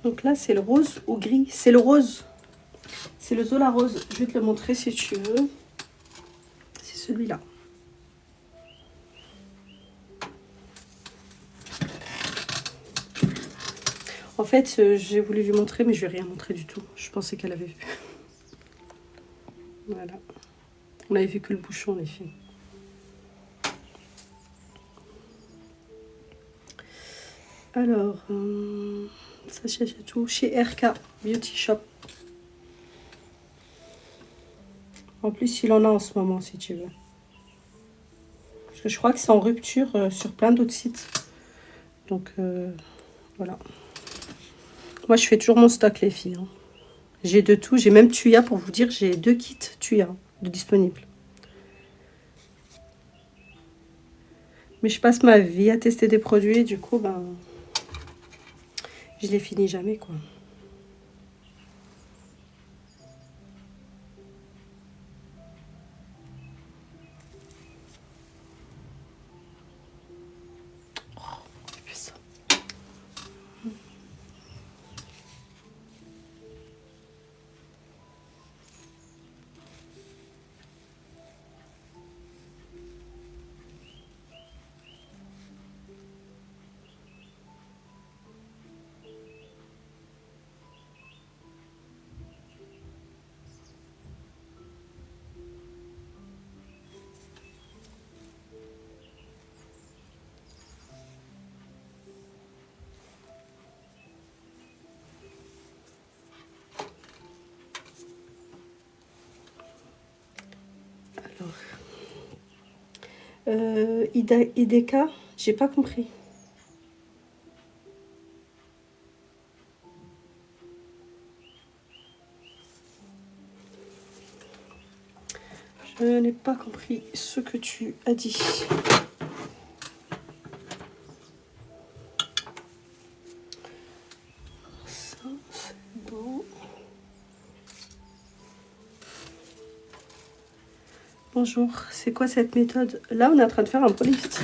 Donc là, c'est le rose ou gris. C'est le rose. C'est le Zola rose. Je vais te le montrer si tu veux. C'est celui-là. En fait, j'ai voulu lui montrer, mais je lui ai rien montré du tout. Je pensais qu'elle avait vu. Voilà. On avait vu que le bouchon, les filles. Alors, ça c'est tout. Chez RK Beauty Shop. En plus, il en a en ce moment, si tu veux. Parce que je crois que c'est en rupture sur plein d'autres sites. Donc, voilà. Moi, je fais toujours mon stock, les filles. Hein. J'ai de tout. J'ai même Tuya, pour vous dire, j'ai 2 kits Tuya de disponibles. Mais je passe ma vie à tester des produits. Et du coup, ben, je les finis jamais, quoi. IDK, j'ai pas compris. Je n'ai pas compris ce que tu as dit. Ça, c'est bon. Bonjour, c'est quoi cette méthode? Là, on est en train de faire un brolist.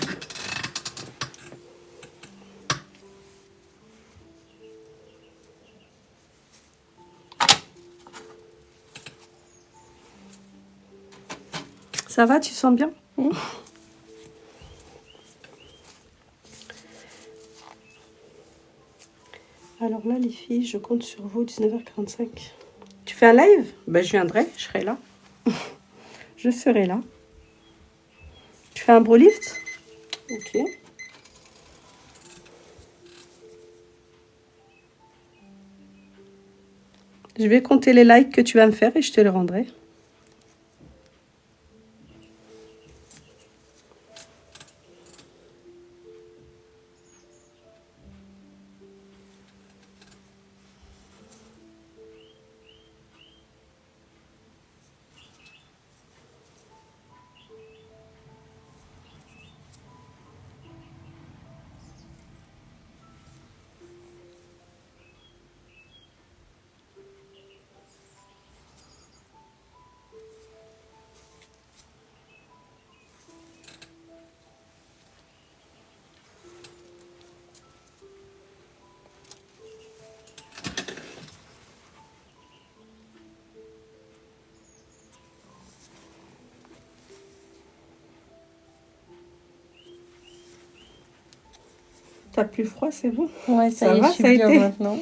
Ça va, tu sens bien? Alors là, les filles, je compte sur vous, 19h45. Tu fais un live? Ben, je viendrai, je serai là. Je serai là. Tu fais un brolift? Ok. Je vais compter les likes que tu vas me faire et je te les rendrai. T'as plus froid, c'est bon? Ouais, ça y est, va, je suis ça a bien été maintenant.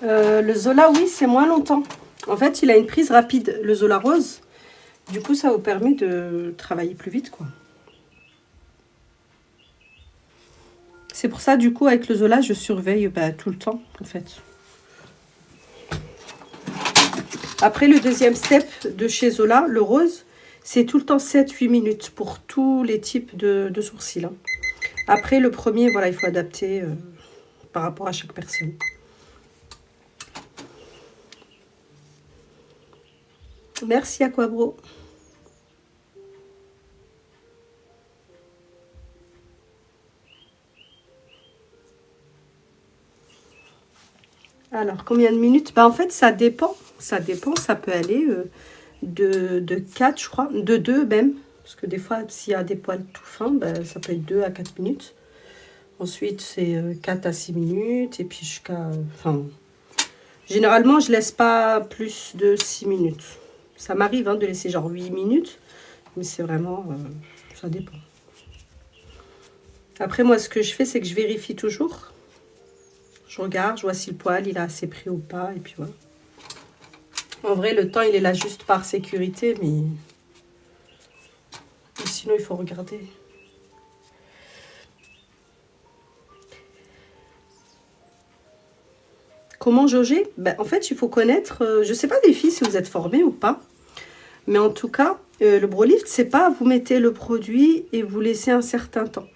Le Zola, oui, c'est moins longtemps. En fait, il a une prise rapide, le Zola rose. Du coup, ça vous permet de travailler plus vite, quoi. C'est pour ça, du coup, avec le Zola, je surveille tout le temps, en fait. Après, le deuxième step de chez Zola, le rose, c'est tout le temps 7-8 minutes pour tous les types de sourcils. Hein. Après, le premier, voilà, il faut adapter par rapport à chaque personne. Merci Aquabro. Alors, combien de minutes? En fait, ça dépend. Ça dépend, ça peut aller de 4, je crois, de 2 même. Parce que des fois, s'il y a des poils tout fins, ça peut être 2 à 4 minutes. Ensuite, c'est 4 à 6 minutes. Et puis jusqu'à... généralement, je laisse pas plus de 6 minutes. Ça m'arrive de laisser genre 8 minutes. Mais c'est vraiment... ça dépend. Après, moi, ce que je fais, c'est que je vérifie toujours. Je regarde, je vois si le poil, il a assez pris ou pas. Et puis voilà. En vrai, le temps, il est là juste par sécurité. Mais sinon, il faut regarder. Comment jauger? En fait, il faut connaître... je ne sais pas les filles si vous êtes formées ou pas. Mais en tout cas, le Brolift, c'est pas vous mettez le produit et vous laissez un certain temps.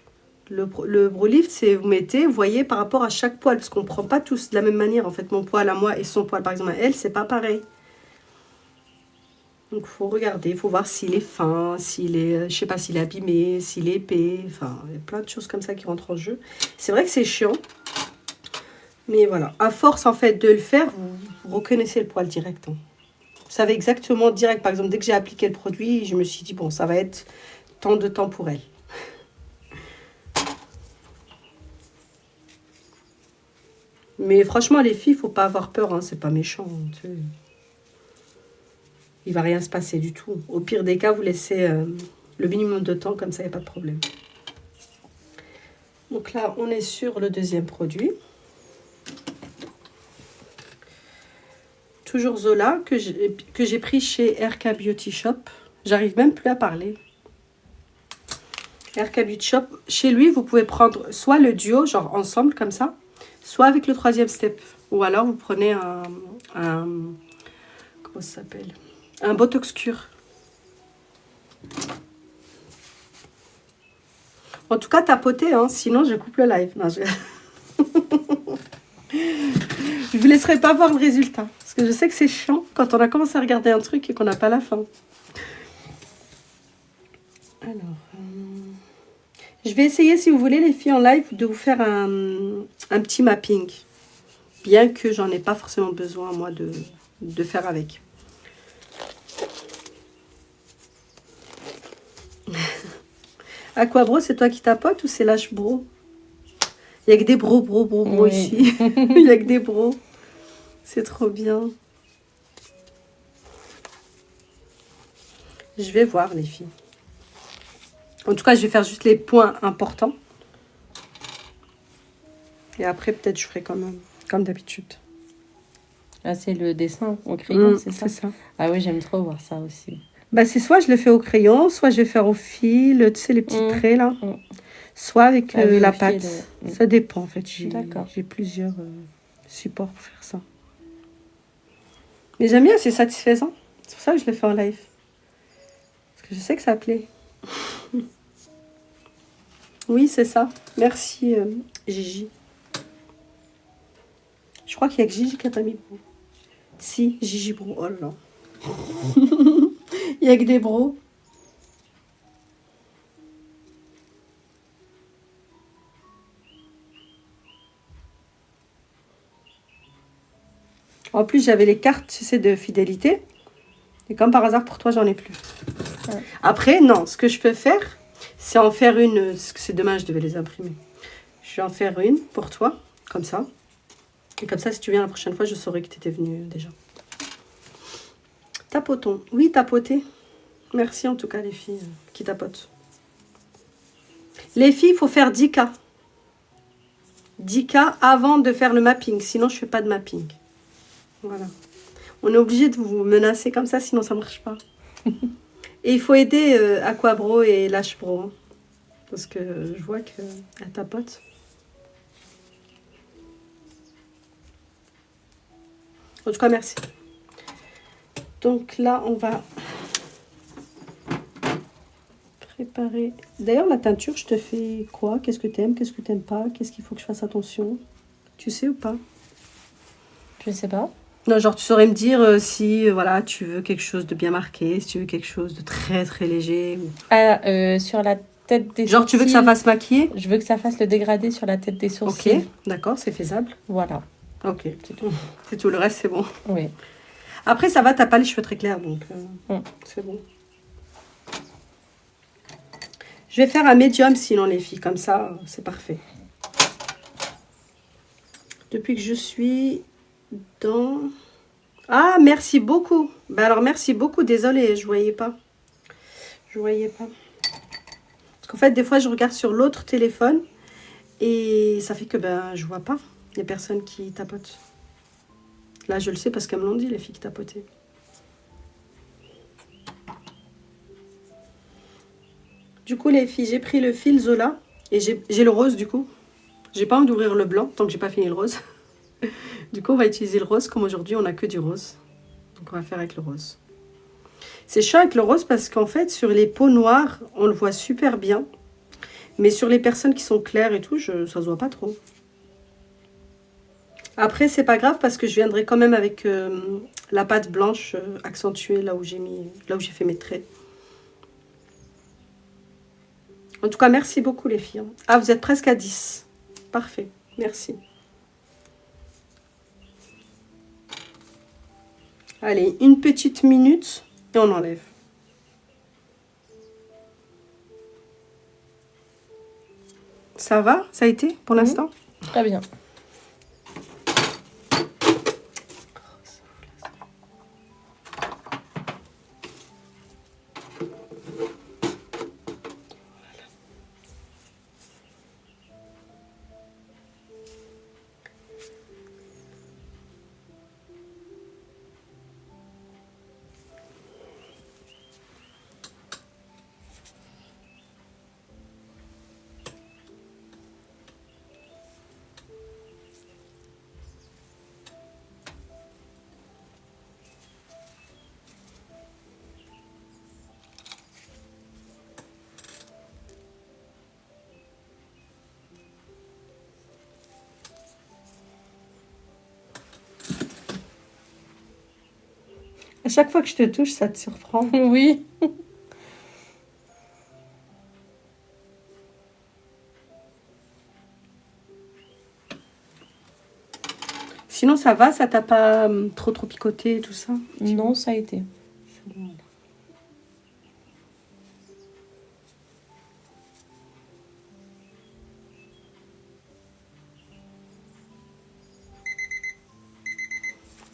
Le Brolift, c'est vous mettez, vous voyez, par rapport à chaque poil. Parce qu'on ne prend pas tous de la même manière. En fait, mon poil à moi et son poil, par exemple, à elle, c'est pas pareil. Donc, il faut regarder, il faut voir s'il est fin, s'il est, je sais pas, s'il est abîmé, s'il est épais. Enfin, il y a plein de choses comme ça qui rentrent en jeu. C'est vrai que c'est chiant. Mais voilà, à force, en fait, de le faire, vous reconnaissez le poil direct. Hein. Vous savez exactement direct. Par exemple, dès que j'ai appliqué le produit, je me suis dit, bon, ça va être tant de temps pour elle. Mais franchement, les filles, il ne faut pas avoir peur. Hein, c'est pas méchant. Tu sais. Il ne va rien se passer du tout. Au pire des cas, vous laissez le minimum de temps. Comme ça, il n'y a pas de problème. Donc là, on est sur le deuxième produit. Toujours Zola, que j'ai pris chez RK Beauty Shop. J'arrive même plus à parler. RK Beauty Shop. Chez lui, vous pouvez prendre soit le duo, genre ensemble, comme ça, soit avec le troisième step. Ou alors, vous prenez un comment ça s'appelle? Un Botox Cure. En tout cas, tapotez, hein, sinon je coupe le live. Non, je... je vous laisserai pas voir le résultat. Parce que je sais que c'est chiant quand on a commencé à regarder un truc et qu'on n'a pas la fin. Alors, je vais essayer, si vous voulez, les filles en live, de vous faire un petit mapping. Bien que j'en ai pas forcément besoin, moi, de faire avec. Aquabro, c'est toi qui tapotes ou c'est Lâche Bro? Il y a que des bro oui. Ici. Il y a que des bros. C'est trop bien. Je vais voir, les filles. En tout cas, je vais faire juste les points importants. Et après, peut-être, je ferai comme d'habitude. Ah, c'est le dessin au crayon, c'est ça? C'est ça. Ah oui, j'aime trop voir ça aussi. C'est soit je le fais au crayon, soit je vais faire au fil, tu sais, les petits traits, là. Soit avec la pâte. Ça dépend, en fait. J'ai plusieurs supports pour faire ça. Mais j'aime bien, c'est satisfaisant. C'est pour ça que je le fais en live. Parce que je sais que ça plaît. Oui, c'est ça. Merci, Gigi. Je crois qu'il y a que Gigi qui n'a pas mis bro. Si, Gigi bro. Oh là là. Il y a que des bros. En plus, j'avais les cartes, tu sais, de fidélité. Et comme par hasard, pour toi, j'en ai plus. Ouais. Après, non, ce que je peux faire, c'est en faire une. C'est dommage, je devais les imprimer. Je vais en faire une pour toi, comme ça. Et comme ça, si tu viens la prochaine fois, je saurai que tu étais venue déjà. Tapotons. Oui, tapoter. Merci en tout cas, les filles qui tapotent. Les filles, il faut faire 10K. 10K avant de faire le mapping. Sinon, je ne fais pas de mapping. Voilà. On est obligé de vous menacer comme ça, sinon ça marche pas. Et il faut aider Aquabro et Lashbro. Hein, parce que je vois qu'elle tapote. En tout cas, merci. Donc là, on va préparer. D'ailleurs, la teinture, je te fais quoi? Qu'est-ce que t'aimes? Qu'est-ce que t'aimes pas? Qu'est-ce qu'il faut que je fasse attention? Tu sais ou pas? Je sais pas. Non, genre, tu saurais me dire si voilà, tu veux quelque chose de bien marqué, si tu veux quelque chose de très très léger. Ou... Ah, sur la tête des genre, sourcils. tu veux que ça fasse maquiller? Je veux que ça fasse le dégradé sur la tête des sourcils. Ok, d'accord, c'est faisable. Voilà. Ok, c'est tout. C'est tout, le reste, c'est bon. Oui. Après, ça va, t'as pas les cheveux très clairs, donc c'est bon. Je vais faire un médium sinon, les filles, comme ça, c'est parfait. Depuis que je suis dans... Ah, merci beaucoup. Ben alors, merci beaucoup. Désolée, je voyais pas. Je voyais pas. Parce qu'en fait, des fois, je regarde sur l'autre téléphone et ça fait que ben je vois pas les personnes qui tapotent. Là, je le sais parce qu'elles me l'ont dit, les filles qui tapotaient. Du coup, les filles, j'ai pris le fil Zola et j'ai le rose du coup. J'ai pas envie d'ouvrir le blanc tant que j'ai pas fini le rose. Du coup, on va utiliser le rose. Comme aujourd'hui, on a que du rose. Donc, on va faire avec le rose. C'est chiant avec le rose parce qu'en fait, sur les peaux noires, on le voit super bien. Mais sur les personnes qui sont claires et tout, ça se voit pas trop. Après, c'est pas grave parce que je viendrai quand même avec la pâte blanche accentuée là où j'ai fait mes traits. En tout cas, merci beaucoup les filles. Ah, vous êtes presque à 10. Parfait, merci. Allez, une petite minute et on enlève. Ça va? Ça a été pour l'instant? Très bien. À chaque fois que je te touche, ça te surprend. Oui. Sinon, ça va? Ça t'a pas trop picoté tout ça? Non, ça a été. Bon.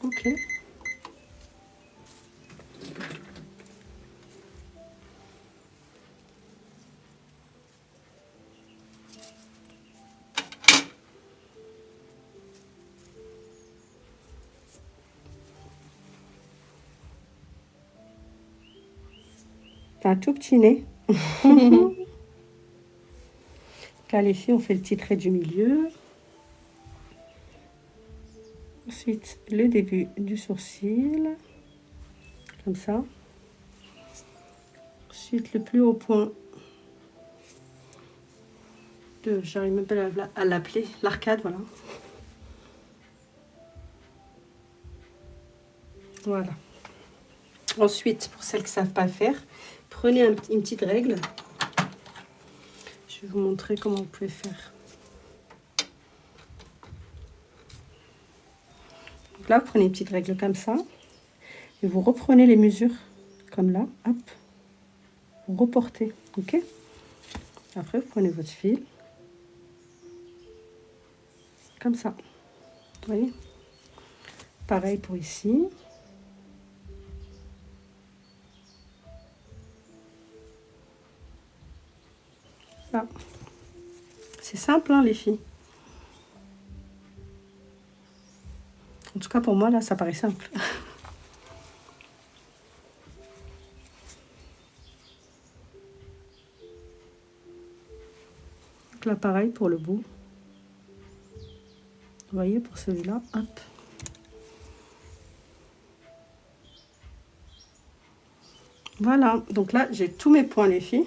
Ok. T'as un tout petit nez. Là, les filles, on fait le petit trait du milieu. Ensuite, le début du sourcil. Comme ça. Ensuite, le plus haut point de... J'arrive même pas à l'appeler. L'arcade, voilà. Voilà. Ensuite, pour celles qui ne savent pas faire, prenez une petite règle. Je vais vous montrer comment vous pouvez faire. Donc là, vous prenez une petite règle comme ça. Et vous reprenez les mesures comme là. Hop. Vous reportez. Ok. Après, vous prenez votre fil. Comme ça. Vous voyez. Pareil pour ici. Là. C'est simple, hein, les filles. En tout cas, pour moi, là, ça paraît simple. Donc là, pareil pour le bout. Vous voyez, pour celui-là, hop. Voilà, donc là, j'ai tous mes points, les filles.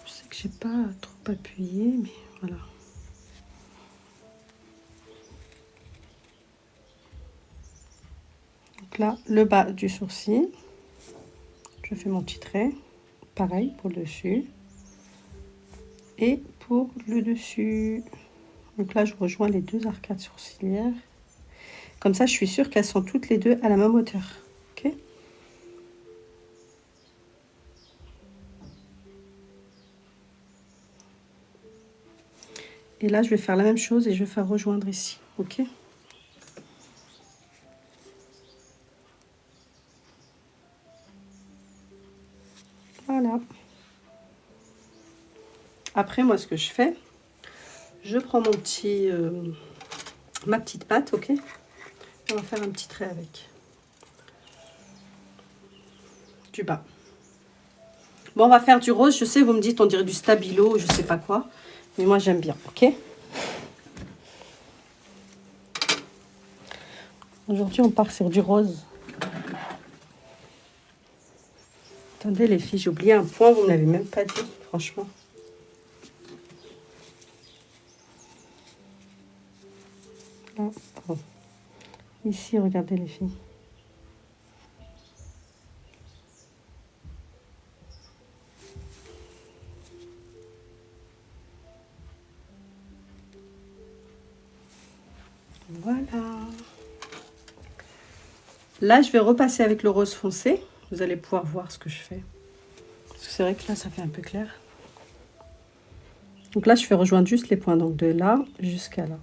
Je sais que j'ai pas trop appuyé, mais voilà. Donc là, le bas du sourcil. Je fais mon petit trait. Pareil pour le dessus. Et pour le dessus. Donc là, je rejoins les deux arcades sourcilières. Comme ça, je suis sûre qu'elles sont toutes les deux à la même hauteur. Ok ? Et là, je vais faire la même chose et je vais faire rejoindre ici. Ok ? Voilà. Après, moi, ce que je fais, je prends mon petit, ma petite pâte, ok ? On va faire un petit trait avec. Du bas. Bon, on va faire du rose. Je sais, vous me dites, on dirait du stabilo, je sais pas quoi. Mais moi, j'aime bien, ok ? Aujourd'hui, on part sur du rose. Attendez, les filles, j'ai oublié un point, vous ne l'avez même pas dit, franchement. Là, bon. Ici, regardez les filles. Voilà. Là, je vais repasser avec le rose foncé. Vous allez pouvoir voir ce que je fais. Parce que c'est vrai que là, ça fait un peu clair. Donc là, je fais rejoindre juste les points. Donc de là jusqu'à là.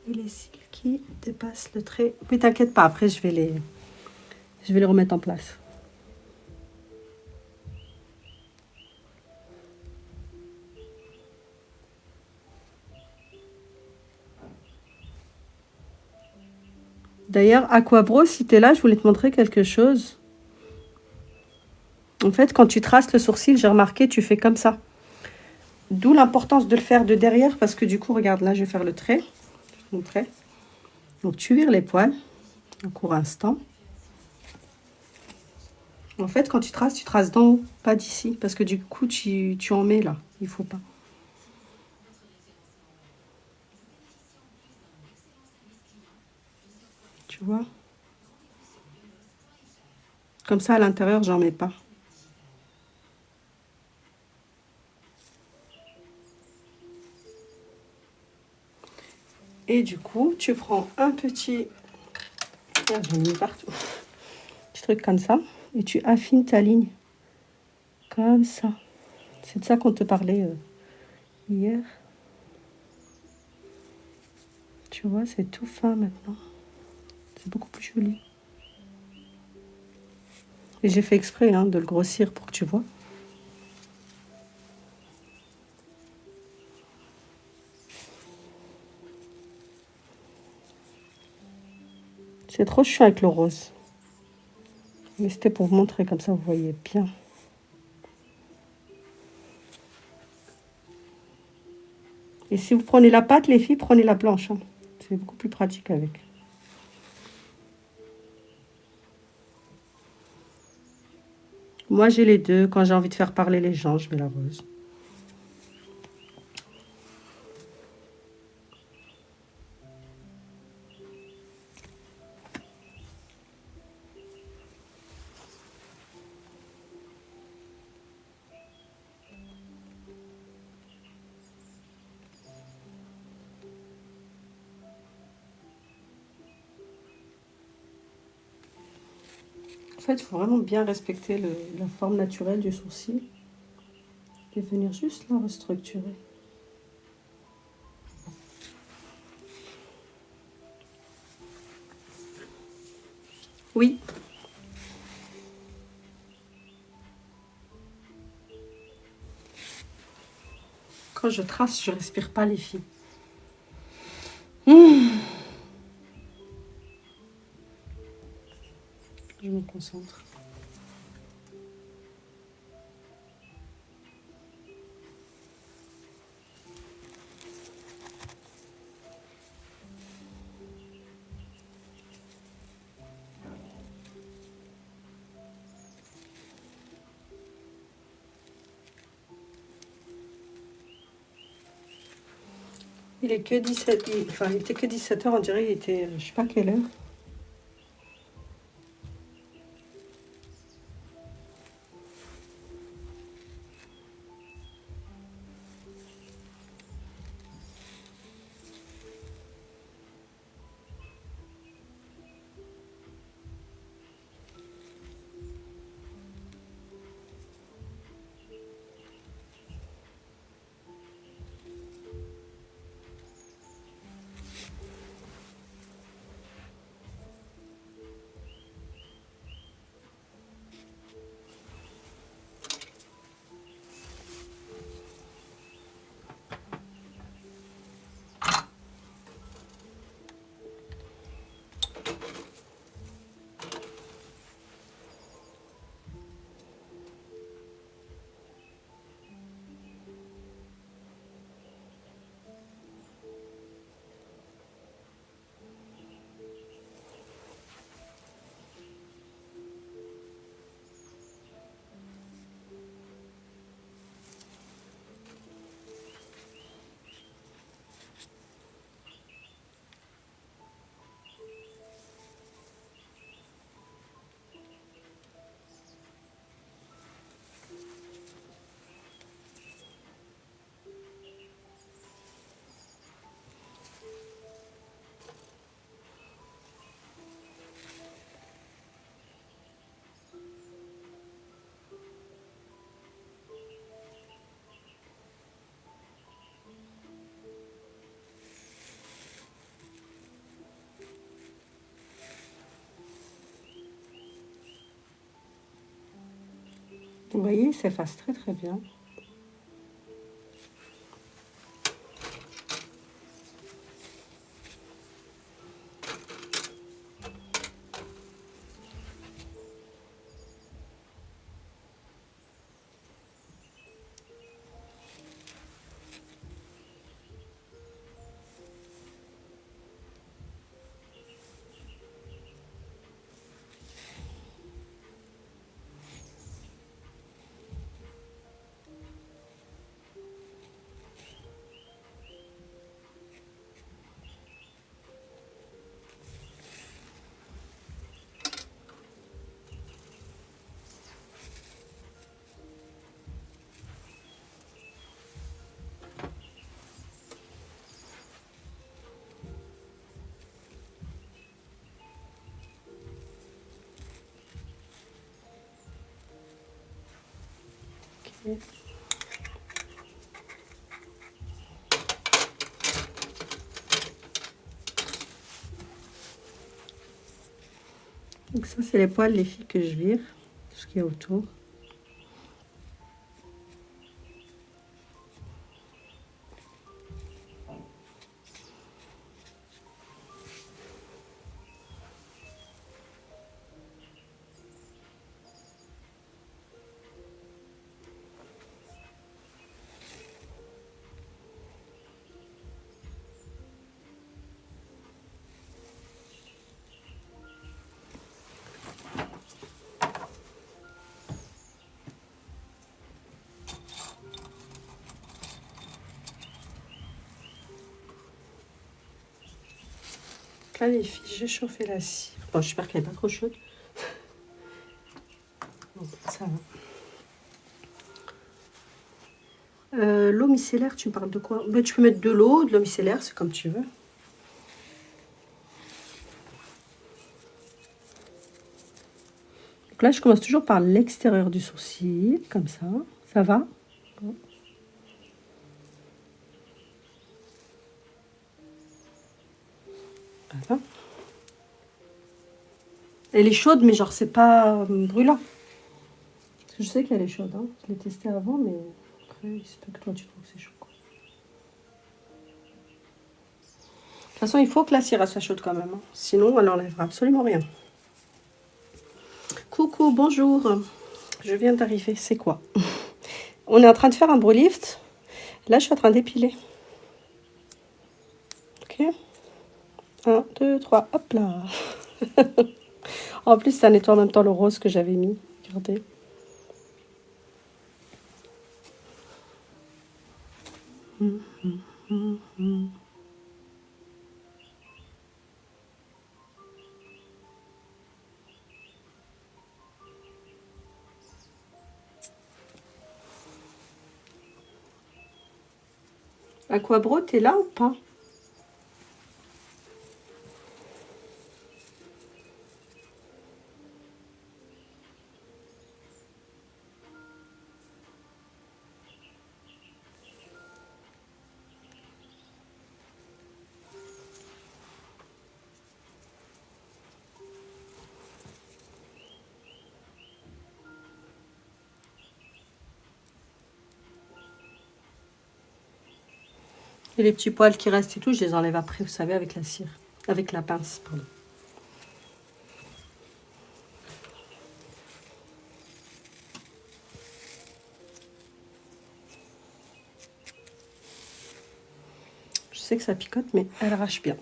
Et les cils qui dépassent le trait. Oui, t'inquiète pas, après je vais les remettre en place. D'ailleurs, Aquabro, si tu es là, je voulais te montrer quelque chose. En fait, quand tu traces le sourcil, j'ai remarqué, tu fais comme ça. D'où l'importance de le faire de derrière, parce que du coup, regarde, là, je vais faire le trait. Je vais te montrer. Donc, tu vires les poils, un court instant. En fait, quand tu traces d'en haut, pas d'ici, parce que du coup, tu en mets là. Il faut pas. Tu vois? Comme ça, à l'intérieur, j'en mets pas. Et du coup, tu prends un petit... Merde, j'en ai mis partout. Petit truc comme ça. Et tu affines ta ligne. Comme ça. C'est de ça qu'on te parlait hier. Tu vois, c'est tout fin maintenant. C'est beaucoup plus joli. Et j'ai fait exprès hein, de le grossir pour que tu vois. C'est trop chiant avec le rose. Mais c'était pour vous montrer, comme ça vous voyez bien. Et si vous prenez la pâte, les filles, prenez la blanche. Hein. C'est beaucoup plus pratique avec. Moi, j'ai les deux. Quand j'ai envie de faire parler les gens, je mets la rose. En fait, il faut vraiment bien respecter la forme naturelle du sourcil. Je vais venir juste la restructurer. Oui. Quand je trace, je respire pas, les filles. Je me concentre. Il est que 17, enfin il était que 17h, on dirait il était, je sais pas quelle heure. Vous voyez, il s'efface très très bien. Okay. Donc ça, c'est les poils, les filles, que je vire, tout ce qu'il y a autour. Là, les filles, j'ai chauffé la scie. Bon, j'espère qu'elle n'est pas trop chaude. Bon, ça va. L'eau micellaire, tu parles de quoi? Ben, tu peux mettre de l'eau, de l'eau micellaire, c'est comme tu veux. Donc là, je commence toujours par l'extérieur du sourcil, comme ça. Ça va? Voilà. Elle est chaude, mais genre, c'est pas brûlant. Parce que je sais qu'elle est chaude. Hein. Je l'ai testée avant, mais après, il se peut que toi, tu trouves que c'est chaud. Quoi. De toute façon, il faut que la cire soit chaude quand même. Hein. Sinon, elle n'enlèvera absolument rien. Coucou, bonjour. Je viens d'arriver. C'est quoi? On est en train de faire un brow lift. Là, je suis en train d'épiler. Ok. 1, 2, 3, hop là. En plus, ça nettoie en même temps le rose que j'avais mis. Regardez. Aquabro, t'es là ou pas? Et les petits poils qui restent et tout, je les enlève après, vous savez, avec la cire. Avec la pince, pardon. Je sais que ça picote, mais elle arrache bien.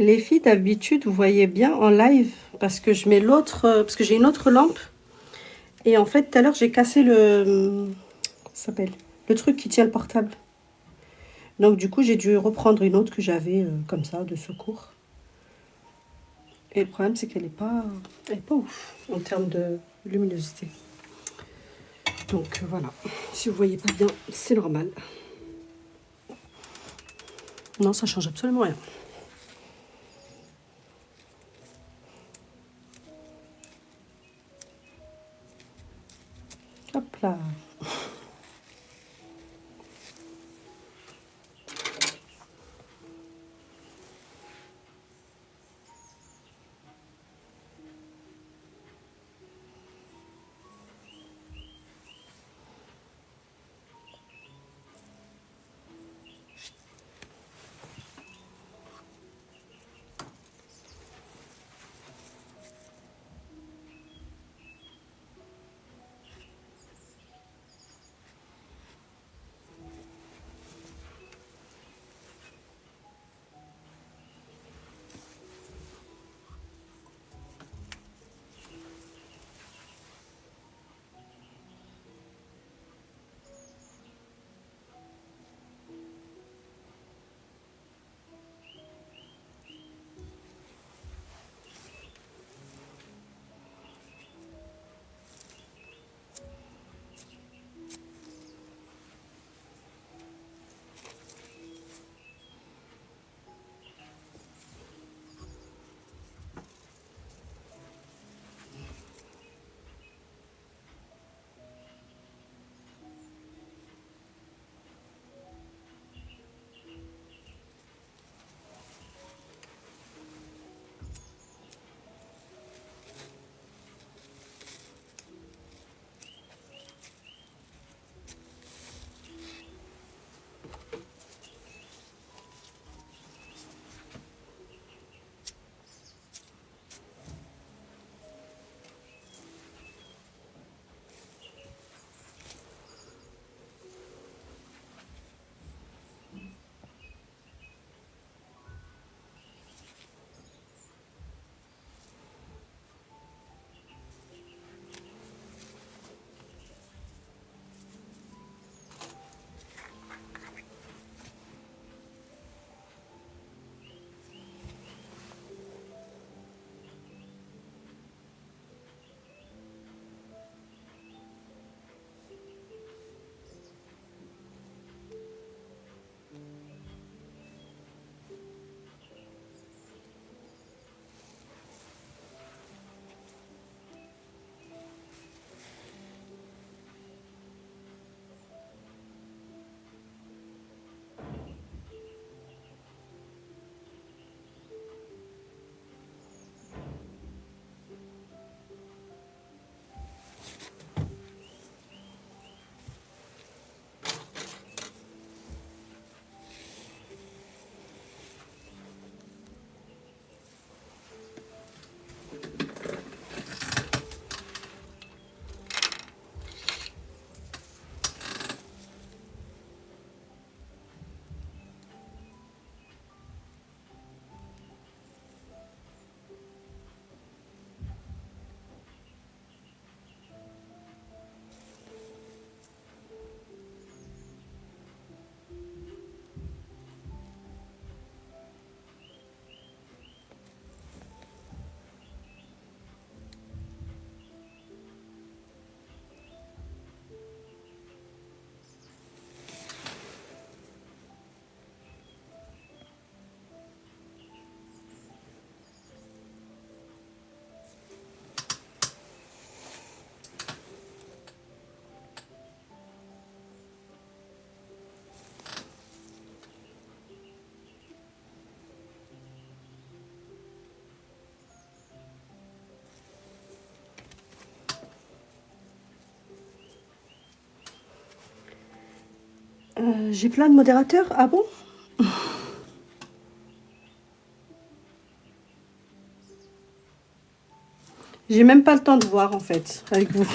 Les filles, d'habitude, vous voyez bien en live, parce que je mets l'autre, parce que j'ai une autre lampe. Et en fait, tout à l'heure, j'ai cassé le, comment ça s'appelle, le truc qui tient le portable. Donc du coup, j'ai dû reprendre une autre que j'avais comme ça, de secours. Et le problème, c'est qu'elle n'est pas ouf en termes de luminosité. Donc voilà, si vous voyez pas bien, c'est normal. Non, ça change absolument rien. Hop là. J'ai plein de modérateurs. Ah bon? J'ai même pas le temps de voir en fait avec vous.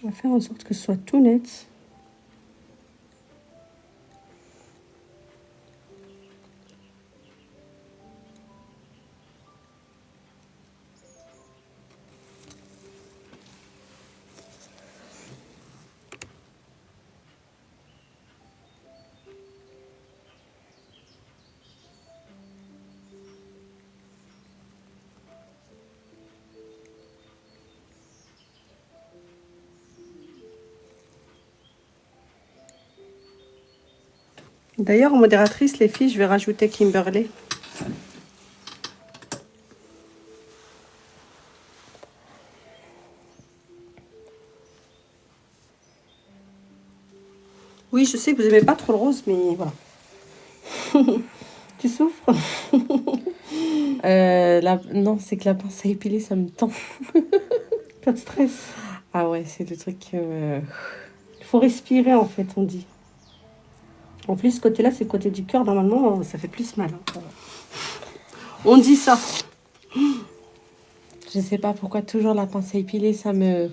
On va faire en sorte que ce soit tout net. D'ailleurs, en modératrice, les filles, je vais rajouter Kimberly. Oui, je sais que vous n'aimez pas trop le rose, mais voilà. Tu souffres? Non, c'est que la pince à épiler, ça me tend. Pas de stress. Ah ouais, c'est le truc qui me... Il faut respirer, en fait, on dit. En plus, ce côté-là, c'est le côté du cœur. Normalement, ça fait plus mal. Hein. On dit ça. Je sais pas pourquoi toujours la pince à épiler, ça me...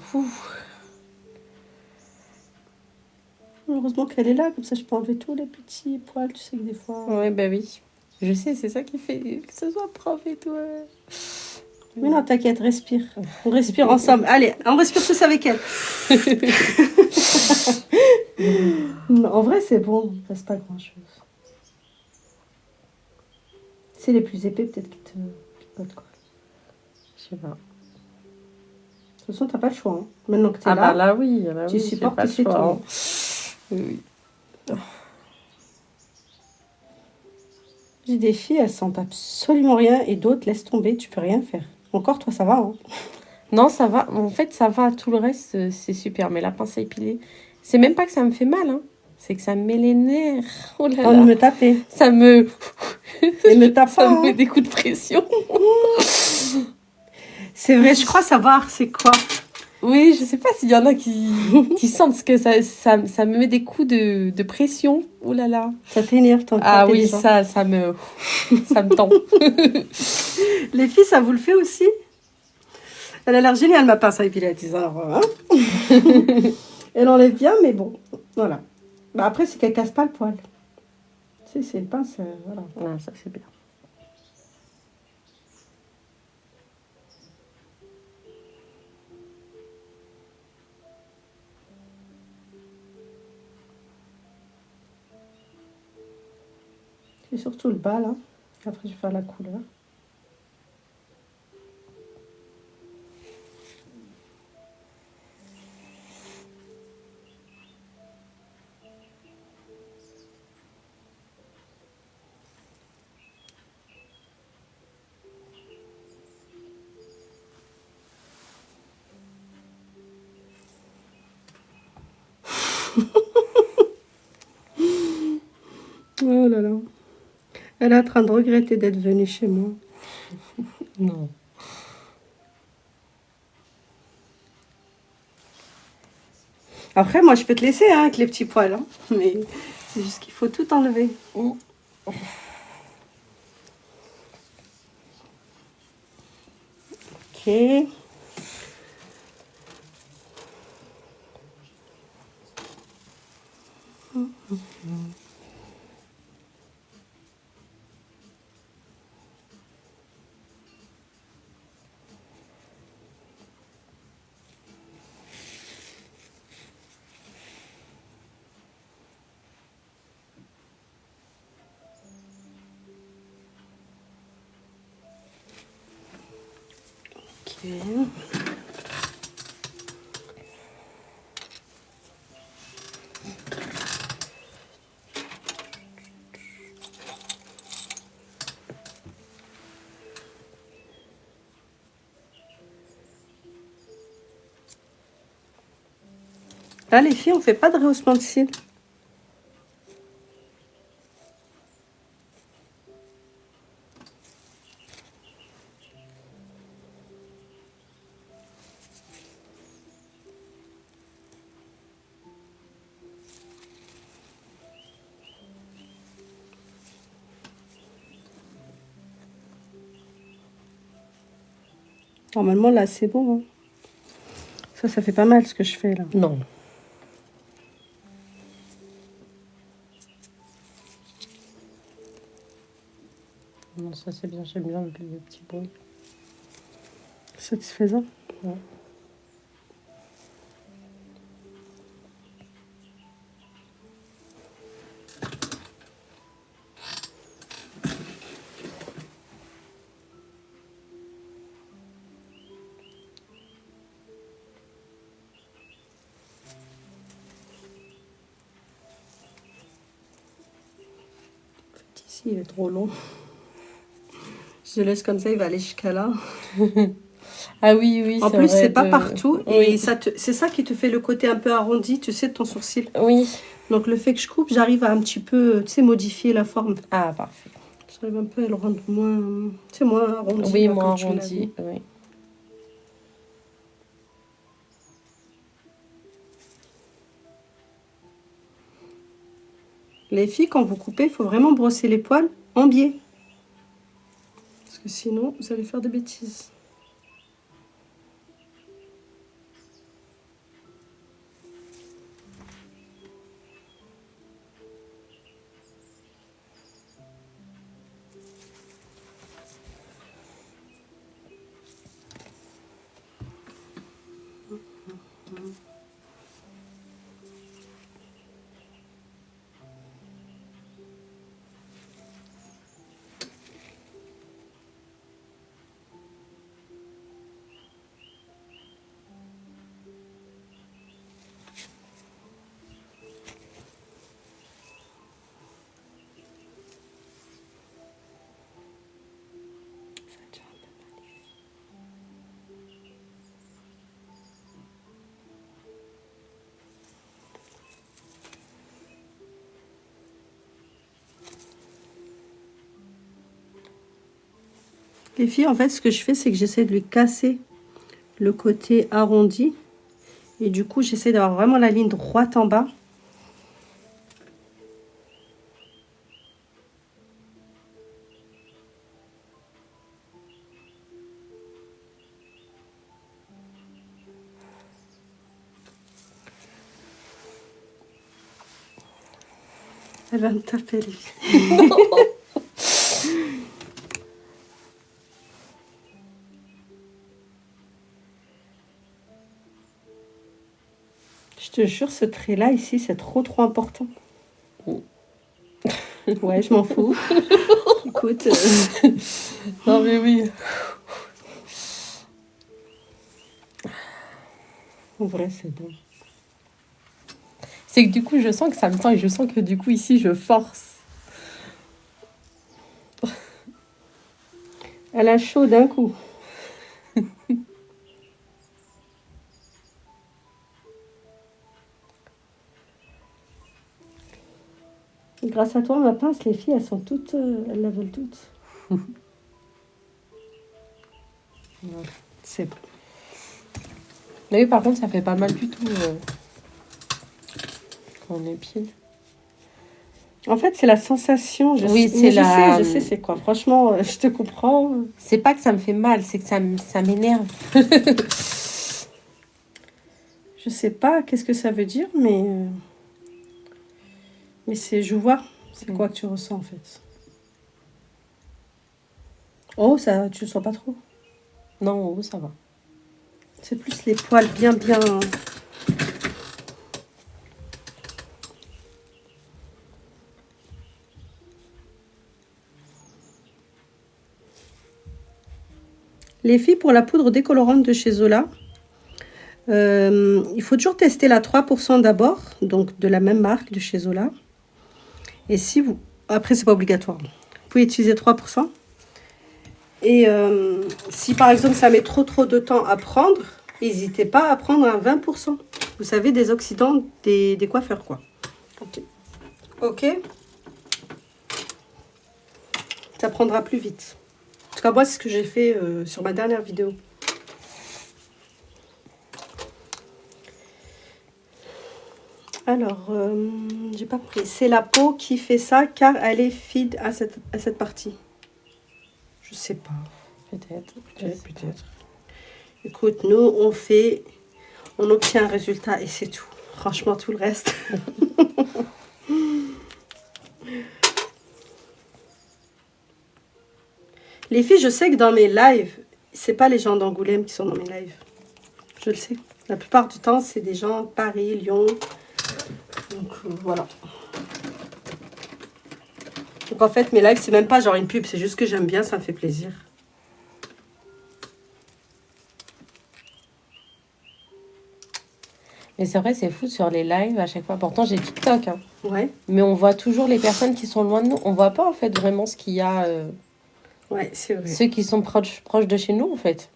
Heureusement qu'elle est là, comme ça je peux enlever tous les petits poils. Tu sais que des fois... Ouais, bah oui. Je sais, c'est ça qui fait que ce soit propre et tout. Ouais. Mais non, t'inquiète, respire. On respire ensemble. Allez, on respire tous avec elle. Non, en vrai, c'est bon. Il ne reste pas grand-chose. C'est les plus épais, peut-être, qui te bottent, quoi. Je sais pas. De toute façon, t'as pas le choix. Hein. Maintenant que t'es Ah là, bah là, oui. Là, tu oui, supportes j'ai pas et le c'est tout. choix, hein. Oui. J'ai des filles, elles sentent absolument rien et d'autres laissent tomber, tu peux rien faire. Encore, toi, ça va. Hein. Non, ça va. En fait, ça va. Tout le reste, c'est super. Mais la pince à épiler, c'est même pas que ça me fait mal. Hein. C'est que ça me met les nerfs. Oh là On là. me taper. Ça me... Et me tape ça pas. me met Hein. des coups de pression. C'est vrai, je crois savoir c'est quoi. Oui, je sais pas s'il y en a qui sentent que ça me met des coups de pression. Oh là là. Ça t'énerve, ton corps. Ah oui, ça me tend. Les filles, ça vous le fait aussi? Elle a l'air géniale, ma pince à épiler. Hein. Elle enlève bien, mais bon, voilà. Bah après, c'est qu'elle casse pas le poil. Tu sais, c'est une pince, voilà. Ah, ça c'est bien. C'est surtout le bas, là. Après, je vais faire la couleur. Oh là là. Elle est en train de regretter d'être venue chez moi. Non. Après, moi, je peux te laisser hein, avec les petits poils. Hein. Mais c'est juste qu'il faut tout enlever. Oh. Ok. Là, les filles, on fait pas de rehaussement de cils. Normalement, là, c'est bon. Hein. Ça fait pas mal ce que je fais, là. Non. Non, ça c'est bien, j'aime bien le petit bruit. Satisfaisant. Ouais. Ici, il est trop long. Je le laisse comme ça, il va aller jusqu'à là. Ah oui, oui. En plus, c'est pas de... partout. Oui. Et c'est ça qui te fait le côté un peu arrondi, tu sais, de ton sourcil. Oui. Donc, le fait que je coupe, j'arrive à un petit peu, tu sais, modifier la forme. Ah, parfait. J'arrive un peu à le rendre moins, tu sais, moins arrondi. Oui, là, moins comme tu me l'as arrondi. dit. Oui. Les filles, quand vous coupez, il faut vraiment brosser les poils en biais. Parce que sinon, vous allez faire des bêtises. Les filles, en fait, ce que je fais, c'est que j'essaie de lui casser le côté arrondi. Et du coup, j'essaie d'avoir vraiment la ligne droite en bas. Elle va me taper, les filles. Je te jure, ce trait-là, ici, c'est trop important. Ouais, je m'en fous. Écoute. Non, mais oui. En vrai, c'est bon. C'est que du coup, je sens que ça me tend et je sens que du coup, ici, je force. Elle a chaud d'un coup. Grâce à toi, ma pince, les filles, elles sont toutes... elles la veulent toutes. C'est bon. Mais oui, par contre, ça fait pas mal du tout quand on épile. En fait, c'est la sensation. Oui, c'est la... Je sais, c'est quoi. Franchement, je te comprends. C'est pas que ça me fait mal, c'est que ça m'énerve. Je sais pas qu'est-ce que ça veut dire, mais c'est, je vois. C'est quoi que tu ressens, en fait. Oh, ça, tu le sens pas trop. Non, oh, ça va. C'est plus les poils bien... Les filles, pour la poudre décolorante de chez Zola, il faut toujours tester la 3% d'abord, donc de la même marque de chez Zola. Et si vous... Après, c'est pas obligatoire. Vous pouvez utiliser 3%. Et si par exemple ça met trop de temps à prendre, n'hésitez pas à prendre un 20%. Vous savez, des oxydants des coiffeurs, quoi. Ok. Ok. Ça prendra plus vite. En tout cas, moi, c'est ce que j'ai fait sur ma dernière vidéo. Alors, j'ai pas compris. C'est la peau qui fait ça car elle est feed à cette partie. Je sais pas. Peut-être. Peut-être. Écoute, nous, on obtient un résultat et c'est tout. Franchement, tout le reste. Les filles, je sais que dans mes lives, c'est pas les gens d'Angoulême qui sont dans mes lives. Je le sais. La plupart du temps, c'est des gens de Paris, Lyon. Donc, voilà. Donc, en fait, mes lives, c'est même pas genre une pub. C'est juste que j'aime bien, ça me fait plaisir. Mais c'est vrai, c'est fou sur les lives à chaque fois. Pourtant, j'ai TikTok. Hein. Ouais. Mais on voit toujours les personnes qui sont loin de nous. On voit pas, en fait, vraiment ce qu'il y a. Ouais, c'est vrai. Ceux qui sont proches de chez nous, en fait.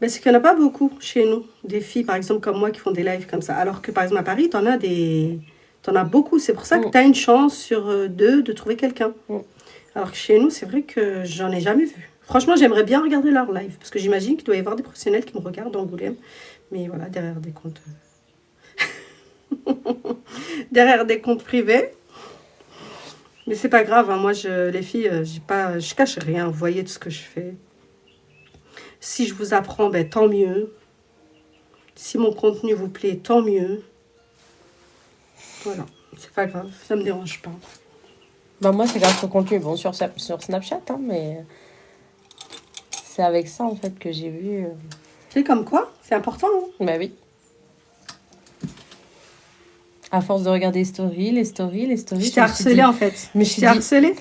Mais c'est qu'il n'y en a pas beaucoup chez nous. Des filles, par exemple, comme moi, qui font des lives comme ça. Alors que, par exemple, à Paris, t'en as beaucoup. C'est pour ça que tu as une chance sur deux de trouver quelqu'un. Alors que chez nous, c'est vrai que j'en ai jamais vu. Franchement, j'aimerais bien regarder leur live. Parce que j'imagine qu'il doit y avoir des professionnels qui me regardent d'Angoulême. Mais voilà, derrière des comptes... derrière des comptes privés. Mais c'est pas grave. Hein. Moi, les filles, je cache rien. Vous voyez tout ce que je fais. Si je vous apprends, ben, tant mieux. Si mon contenu vous plaît, tant mieux. Voilà, c'est pas grave, ça me dérange pas. Bah moi, c'est grâce au contenu, bon, sur Snapchat, hein, mais c'est avec ça, en fait, que j'ai vu... C'est comme quoi, c'est important. Hein. Bah oui. À force de regarder les stories. Je t'ai harcelée, en fait. Mais je t'ai harcelée.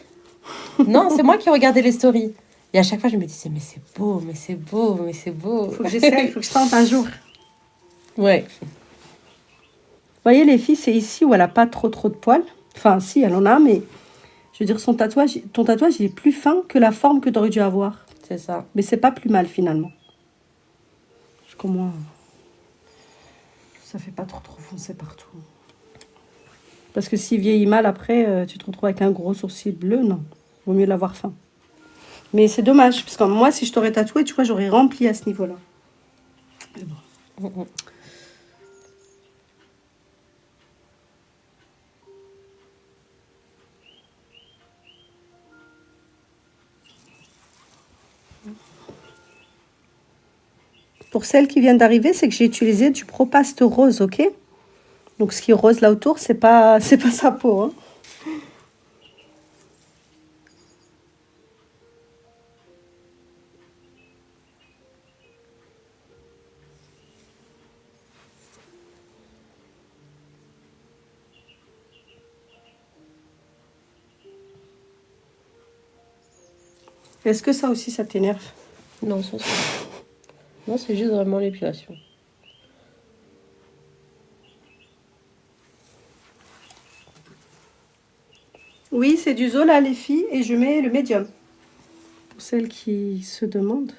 Non, c'est moi qui regardais les stories. Et à chaque fois, je me disais, mais c'est beau, mais c'est beau, mais c'est beau. Faut que j'essaye, faut que je tente un jour. Ouais. Vous voyez, les filles, c'est ici où elle a pas trop de poils. Enfin, si, elle en a, mais je veux dire, ton tatouage, il est plus fin que la forme que tu aurais dû avoir. C'est ça. Mais c'est pas plus mal, finalement. Parce que moi, ça fait pas trop foncé partout. Parce que s'il vieillit mal, après, tu te retrouves avec un gros sourcil bleu, non. Vaut mieux l'avoir fin. Mais c'est dommage, parce que moi, si je t'aurais tatoué, tu vois, j'aurais rempli à ce niveau-là. Mais bon. Pour celles qui viennent d'arriver, c'est que j'ai utilisé du Propast rose, ok? Donc ce qui est rose là autour, c'est pas sa peau, hein. Est-ce que ça aussi, ça t'énerve? Non, ça, non, c'est juste vraiment l'épilation. Oui, c'est du Zola, les filles, et je mets le médium. Pour celles qui se demandent.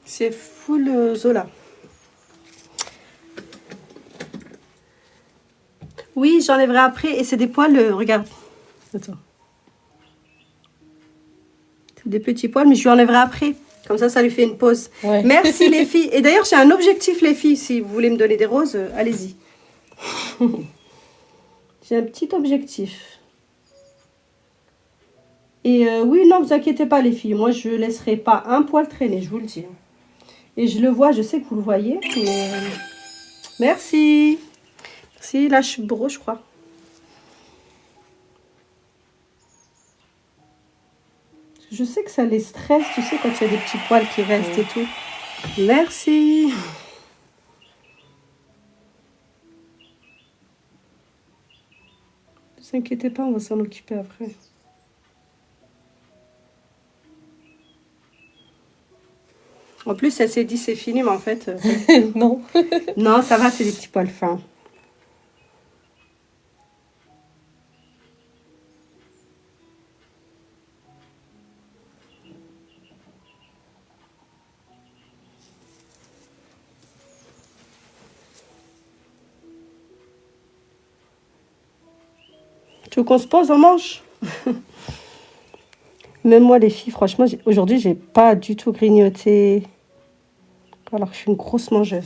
C'est full Zola. Oui, j'enlèverai après. Et c'est des poils, regarde. Attends. C'est des petits poils, mais je lui enlèverai après. Comme ça lui fait une pause. Ouais. Merci les filles. Et d'ailleurs, j'ai un objectif, les filles. Si vous voulez me donner des roses, allez-y. J'ai un petit objectif. Et oui, non, vous inquiétez pas, les filles. Moi, je laisserai pas un poil traîner, je vous le dis. Et je le vois, je sais que vous le voyez. Mais... Merci. Merci, là, je suis gros, je crois. Je sais que ça les stresse, tu sais, quand il y a des petits poils qui restent et tout. Merci. Ne vous inquiétez pas, on va s'en occuper après. En plus, elle s'est dit c'est fini, mais en fait... Non. Non, ça va, c'est des petits poils fins. Tu veux qu'on se pose, on mange? Même moi, les filles, franchement, aujourd'hui, j'ai pas du tout grignoté. Alors que je suis une grosse mangeuse.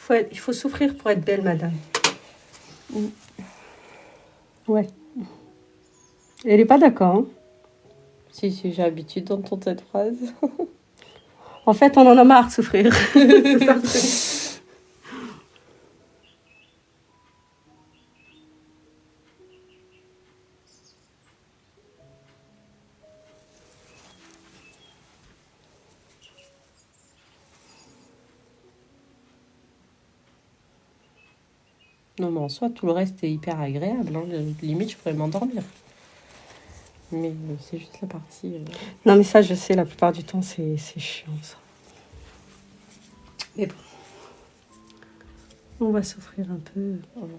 Il faut souffrir pour être belle, madame. Ouais. Elle n'est pas d'accord, hein? Si, j'ai l'habitude d'entendre cette phrase. En fait, on en a marre de souffrir. C'est ça le truc. Non, mais en soi, tout le reste est hyper agréable. Hein. Limite, je pourrais m'endormir. Mais c'est juste la partie... Non, mais ça, je sais, la plupart du temps, c'est chiant, ça. Mais bon. On va souffrir un peu. Voilà.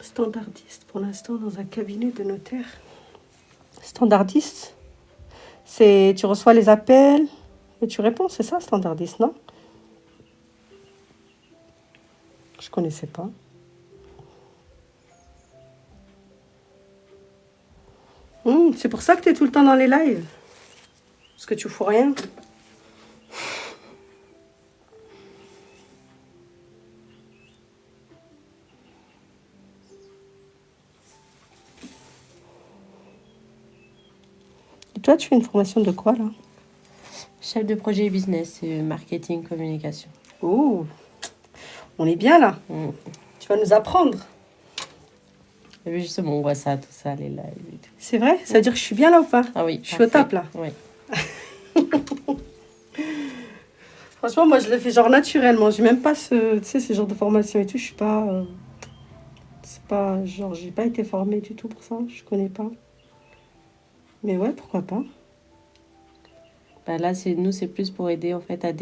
Standardiste, pour l'instant, dans un cabinet de notaire. Standardiste, c'est tu reçois les appels et tu réponds, c'est ça, standardiste, non? Je connaissais pas. C'est pour ça que tu es tout le temps dans les lives. Parce que tu fous rien. Et toi, tu fais une formation de quoi, là? Chef de projet business, marketing, communication. Oh, on est bien, là. Tu vas nous apprendre. Et puis justement, on voit ça, tout ça, les lives et tout. C'est vrai? Ça veut dire que je suis bien là ou pas? Ah oui, je suis au top, là. Oui. Franchement, moi, je le fais genre naturellement. J'ai même pas tu sais, ce genre de formation et tout. Je suis pas... c'est pas... Genre, j'ai pas été formée du tout pour ça. Je connais pas. Mais ouais, pourquoi pas. Bah là, c'est plus pour aider en fait à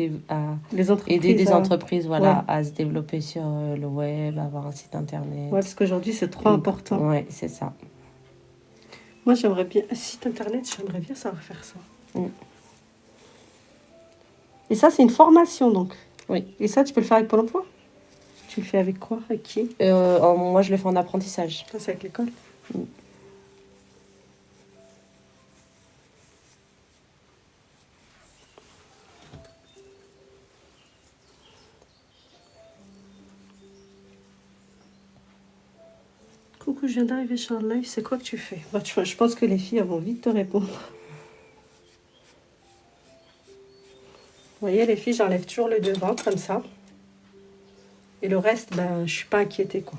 Les entreprises... aider des entreprises voilà, ouais. à se développer sur le web, avoir un site internet. Ouais, parce qu'aujourd'hui, c'est trop important. Ouais, c'est ça. Moi, j'aimerais bien... Un site internet, j'aimerais bien savoir faire ça. Et ça, c'est une formation, donc. Oui. Et ça, tu peux le faire avec Pôle emploi? Tu le fais avec quoi? Avec qui? Moi, je le fais en apprentissage. Ça, c'est avec l'école? Coucou, je viens d'arriver sur le live. C'est quoi que tu fais? Bah, je pense que les filles elles vont vite te répondre. Vous voyez, les filles, j'enlève toujours le devant, comme ça. Et le reste, ben, je suis pas inquiétée, quoi.